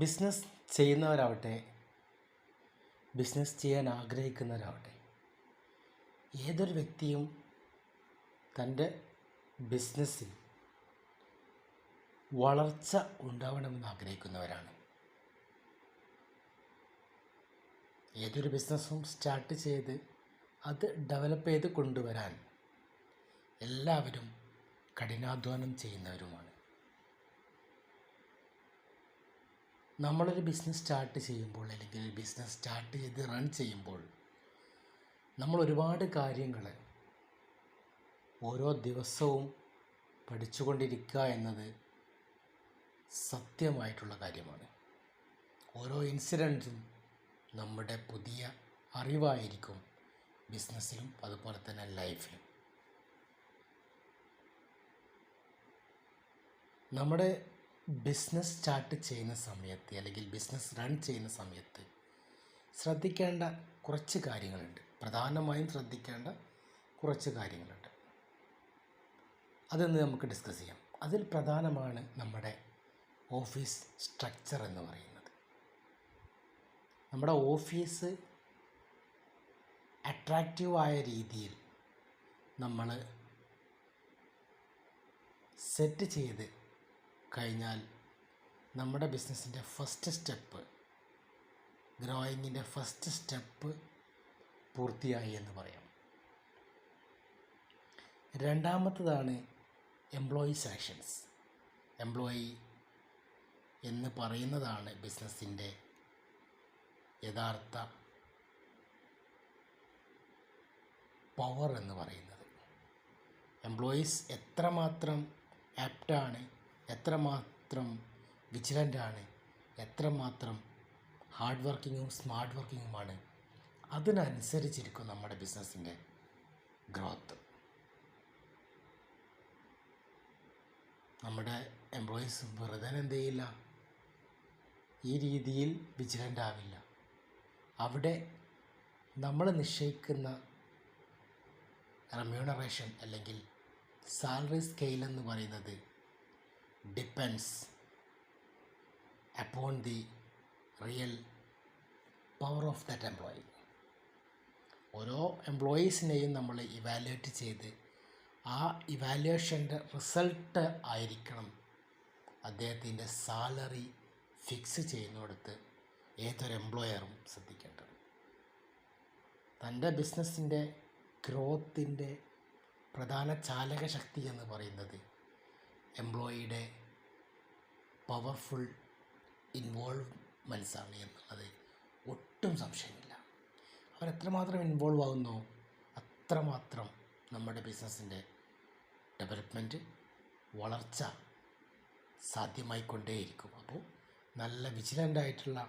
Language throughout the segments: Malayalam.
ബിസിനസ് ചെയ്യുന്നവരാവട്ടെ, ബിസിനസ് ചെയ്യാൻ ആഗ്രഹിക്കുന്നവരാവട്ടെ, ഏതൊരു വ്യക്തിയും തൻ്റെ ബിസിനസ്സിൽ വളർച്ച ഉണ്ടാവണമെന്ന് ആഗ്രഹിക്കുന്നവരാണ്. ഏതൊരു ബിസിനസ്സും സ്റ്റാർട്ട് ചെയ്ത് അത് ഡെവലപ്പ് ചെയ്ത് കൊണ്ടുവരാൻ എല്ലാവരും കഠിനാധ്വാനം ചെയ്യുന്നവരുമാണ്. നമ്മളൊരു ബിസിനസ് സ്റ്റാർട്ട് ചെയ്യുമ്പോൾ, അല്ലെങ്കിൽ ബിസിനസ് സ്റ്റാർട്ട് ചെയ്ത് റൺ ചെയ്യുമ്പോൾ, നമ്മൾ ഒരുപാട് കാര്യങ്ങൾ ഓരോ ദിവസവും പഠിച്ചുകൊണ്ടിരിക്കുക എന്നത് സത്യമായിട്ടുള്ള കാര്യമാണ്. ഓരോ ഇൻസിഡൻറ്റും നമ്മുടെ പുതിയ അറിവായിരിക്കും ബിസിനസ്സിലും അതുപോലെ തന്നെ ലൈഫിലും. നമ്മുടെ ബിസിനസ് സ്റ്റാർട്ട് ചെയ്യുന്ന സമയത്ത്, അല്ലെങ്കിൽ ബിസിനസ് റൺ ചെയ്യുന്ന സമയത്ത് ശ്രദ്ധിക്കേണ്ട കുറച്ച് കാര്യങ്ങളുണ്ട്. പ്രധാനമായും ശ്രദ്ധിക്കേണ്ട കുറച്ച് കാര്യങ്ങളുണ്ട്. അതൊന്ന് നമുക്ക് ഡിസ്കസ് ചെയ്യാം. അതിൽ പ്രധാനമാണ് നമ്മുടെ ഓഫീസ് സ്ട്രക്ചർ എന്ന് പറയുന്നത്. നമ്മുടെ ഓഫീസ് അട്രാക്റ്റീവായ രീതിയിൽ നമ്മൾ സെറ്റ് ചെയ്ത് കഴിഞ്ഞാൽ നമ്മുടെ ബിസിനസ്സിൻ്റെ ഫസ്റ്റ് സ്റ്റെപ്പ്, ഗ്രോയിങ്ങിൻ്റെ ഫസ്റ്റ് സ്റ്റെപ്പ് പൂർത്തിയായി എന്ന് പറയാം. രണ്ടാമത്തതാണ് എംപ്ലോയി സെലക്ഷൻസ്. എംപ്ലോയി എന്ന് പറയുന്നതാണ് ബിസിനസ്സിൻ്റെ യഥാർത്ഥ പവർ എന്ന് പറയുന്നത്. എംപ്ലോയീസ് എത്രമാത്രം ആപ്റ്റാണ്, എത്രമാത്രം വിജിലൻ്റാണ്, എത്രമാത്രം ഹാർഡ് വർക്കിങ്ങും സ്മാർട്ട് വർക്കിങ്ങുമാണ്, അതിനനുസരിച്ചിരിക്കും നമ്മുടെ ബിസിനസ്സിൻ്റെ ഗ്രോത്ത്. നമ്മുടെ എംപ്ലോയീസ് വെറുതെ എന്ത് ചെയ്യില്ല, ഈ രീതിയിൽ വിജിലൻ്റ് ആവില്ല. അവിടെ നമ്മൾ നിശ്ചയിക്കുന്ന റെമ്യൂണറേഷൻ അല്ലെങ്കിൽ സാലറി സ്കെയിൽ എന്ന് പറയുന്നത് depends upon the real power of that employee. ഓരോ എംപ്ലോയീസിനെയും നമ്മൾ ഇവാലുവേറ്റ് ചെയ്ത് ആ ഇവാലുവേഷൻ്റെ റിസൾട്ട് ആയിരിക്കണം അദ്ദേഹത്തിൻ്റെ സാലറി ഫിക്സ് ചെയ്യുന്നിടത്ത് ഏതൊരു എംപ്ലോയറും ശ്രദ്ധിക്കേണ്ടത്. തൻ്റെ ബിസിനസ്സിൻ്റെ ഗ്രോത്തിൻ്റെ പ്രധാന ചാലകശക്തി എന്ന് പറയുന്നത് എംപ്ലോയിയുടെ പവർഫുൾ ഇൻവോൾവ്മെൻറ്റ്സാണ് എന്നുള്ളത് ഒട്ടും സംശയമില്ല. അവരെത്രമാത്രം ഇൻവോൾവ് ആകുന്നോ അത്രമാത്രം നമ്മുടെ ബിസിനസ്സിൻ്റെ ഡെവലപ്മെൻറ്റ്, വളർച്ച സാധ്യമായിക്കൊണ്ടേയിരിക്കും. അപ്പോൾ നല്ല വിജിലൻ്റായിട്ടുള്ള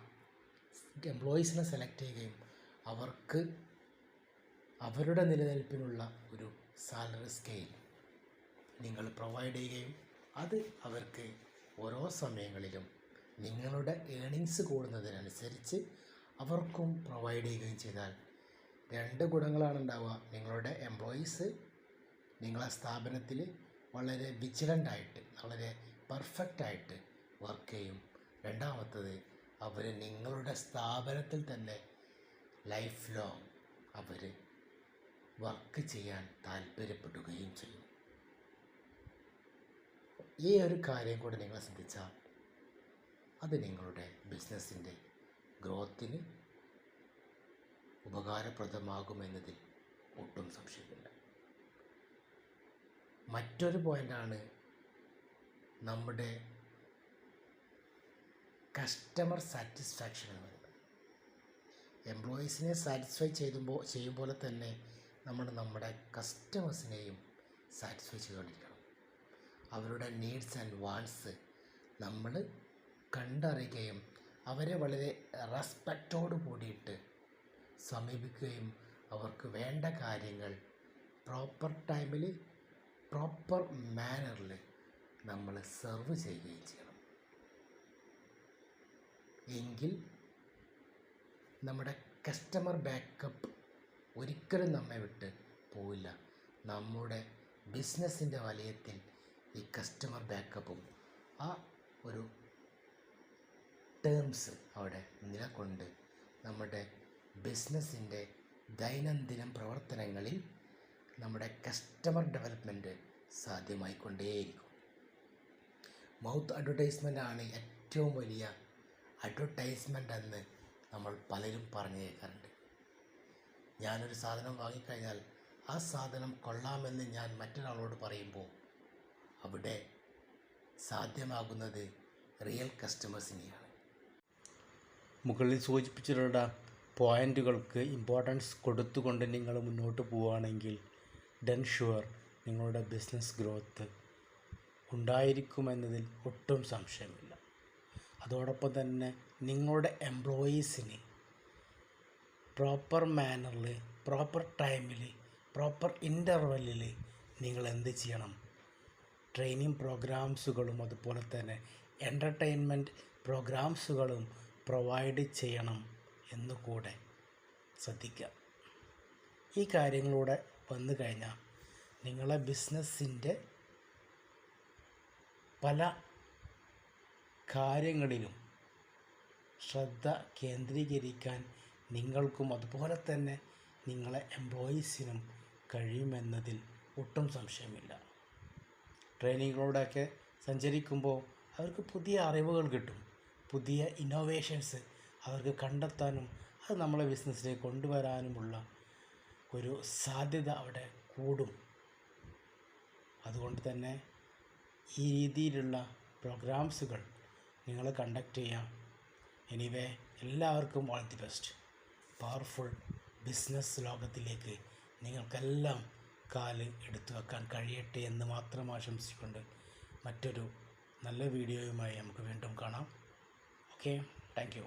എംപ്ലോയീസിനെ സെലക്ട് ചെയ്യുകയും അവർക്ക് അവരുടെ നിലനിൽപ്പിനുള്ള ഒരു സാലറി സ്കെയിൽ നിങ്ങൾ പ്രൊവൈഡ് ചെയ്യുകയും അത് അവർക്ക് ഓരോ സമയങ്ങളിലും നിങ്ങളുടെ ഏണിങ്സ് കൂടുന്നതിനനുസരിച്ച് അവർക്കും പ്രൊവൈഡ് ചെയ്യുകയും ചെയ്താൽ രണ്ട് ഗുണങ്ങളാണ് ഉണ്ടാവുക. നിങ്ങളുടെ എംപ്ലോയീസ് നിങ്ങളെ സ്ഥാപനത്തിൽ വളരെ വിജിലൻ്റായിട്ട്, വളരെ പെർഫെക്റ്റായിട്ട് വർക്ക് ചെയ്യും. രണ്ടാമത്തത്, അവർ നിങ്ങളുടെ സ്ഥാപനത്തിൽ തന്നെ ലൈഫ് ലോങ് അവർ വർക്ക് ചെയ്യാൻ താല്പര്യപ്പെടുകയും ചെയ്യും. ഈ ഒരു കാര്യം കൂടെ നിങ്ങൾ ശ്രദ്ധിച്ചാൽ അത് നിങ്ങളുടെ ബിസിനസ്സിൻ്റെ ഗ്രോത്തിന് ഉപകാരപ്രദമാകുമെന്നതിൽ ഒട്ടും സംശയമില്ല. മറ്റൊരു പോയിൻ്റാണ് നമ്മുടെ കസ്റ്റമർ സാറ്റിസ്ഫാക്ഷൻ എന്ന് പറയുന്നത്. എംപ്ലോയീസിനെ സാറ്റിസ്ഫൈ ചെയ്യുമ്പോൾ തന്നെ നമ്മുടെ കസ്റ്റമേഴ്സിനെയും സാറ്റിസ്ഫൈ ചെയ്തുകൊണ്ടിരിക്കണം. അവരുടെ നീഡ്സ് ആൻഡ് വാണ്ട്സ് നമ്മൾ കണ്ടറിയുകയും അവരെ വളരെ റെസ്പെക്റ്റോട് കൂടിയിട്ട് സമീപിക്കുകയും അവർക്ക് വേണ്ട കാര്യങ്ങൾ പ്രോപ്പർ ടൈമിൽ പ്രോപ്പർ മാനറിൽ നമ്മൾ സെർവ് ചെയ്യുകയും ചെയ്യണം. എങ്കിൽ നമ്മുടെ കസ്റ്റമർ ബാക്കപ്പ് ഒരിക്കലും നമ്മെ വിട്ട് പോവില്ല. നമ്മുടെ ബിസിനസ്സിൻ്റെ വലയത്തിൽ ഈ കസ്റ്റമർ ബാക്കപ്പും ആ ഒരു ടേംസ് അവിടെ നിലകൊണ്ട് നമ്മുടെ ബിസിനസ്സിൻ്റെ ദൈനംദിന പ്രവർത്തനങ്ങളിൽ നമ്മുടെ കസ്റ്റമർ ഡെവലപ്മെൻറ്റ് സാധ്യമായിക്കൊണ്ടേയിരിക്കും. മൗത്ത് അഡ്വർടൈസ്മെൻ്റ് ആണ് ഏറ്റവും വലിയ അഡ്വർടൈസ്മെൻ്റ് എന്ന് നമ്മൾ പലരും പറഞ്ഞു കേൾക്കാറുണ്ട്. ഞാനൊരു സാധനം വാങ്ങിക്കഴിഞ്ഞാൽ ആ സാധനം കൊള്ളാമെന്ന് ഞാൻ മറ്റൊരാളോട് പറയുമ്പോൾ അവിടെ സാധ്യമാകുന്നത് റിയൽ കസ്റ്റമേഴ്സിനെയാണ്. മുകളിൽ സൂചിപ്പിച്ചിട്ടുള്ള പോയിൻ്റുകൾക്ക് ഇമ്പോർട്ടൻസ് കൊടുത്തുകൊണ്ട് നിങ്ങൾ മുന്നോട്ട് പോവുകയാണെങ്കിൽ ഡെൻ ഷുവർ നിങ്ങളുടെ ബിസിനസ് ഗ്രോത്ത് ഉണ്ടായിരിക്കുമെന്നതിൽ ഒട്ടും സംശയമില്ല. അതോടൊപ്പം തന്നെ നിങ്ങളുടെ എംപ്ലോയീസിന് പ്രോപ്പർ മാനറിൽ, പ്രോപ്പർ ടൈമിൽ, പ്രോപ്പർ ഇൻ്റർവെല്ലിൽ നിങ്ങൾ എന്ത് ചെയ്യണം? ട്രെയിനിങ് പ്രോഗ്രാംസുകളും അതുപോലെ തന്നെ എൻ്റർടൈൻമെൻറ്റ് പ്രോഗ്രാംസുകളും പ്രൊവൈഡ് ചെയ്യണം എന്നുകൂടെ ശ്രദ്ധിക്കുക. ഈ കാര്യങ്ങളൂടെ വന്നു കഴിഞ്ഞാൽ നിങ്ങളെ ബിസിനസ്സിൻ്റെ പല കാര്യങ്ങളിലും ശ്രദ്ധ കേന്ദ്രീകരിക്കാൻ നിങ്ങൾക്കും അതുപോലെ തന്നെ നിങ്ങളെ എംപ്ലോയീസിനും കഴിയുമെന്നതിൽ ഒട്ടും സംശയമില്ല. ട്രെയിനിങ്ങിലൂടെയൊക്കെ സഞ്ചരിക്കുമ്പോൾ അവർക്ക് പുതിയ അറിവുകൾ കിട്ടും, പുതിയ ഇന്നോവേഷൻസ് അവർക്ക് കണ്ടെത്താനും അത് നമ്മളെ ബിസിനസ്സിലേക്ക് കൊണ്ടുവരാനുമുള്ള ഒരു സാധ്യത അവിടെ കൂടും. അതുകൊണ്ട് തന്നെ ഈ രീതിയിലുള്ള പ്രോഗ്രാംസുകൾ നിങ്ങൾ കണ്ടക്ട് ചെയ്യാം. എനിവേ, എല്ലാവർക്കും all the best. Powerful business ലോകത്തിലേക്ക് നിങ്ങൾക്കെല്ലാം കാല് എടുത്തു വെക്കാൻ കഴിയട്ടെ എന്ന് മാത്രം ആശംസിച്ചുകൊണ്ട് മറ്റൊരു നല്ല വീഡിയോയുമായി നമുക്ക് വീണ്ടും കാണാം. Okay, thank you.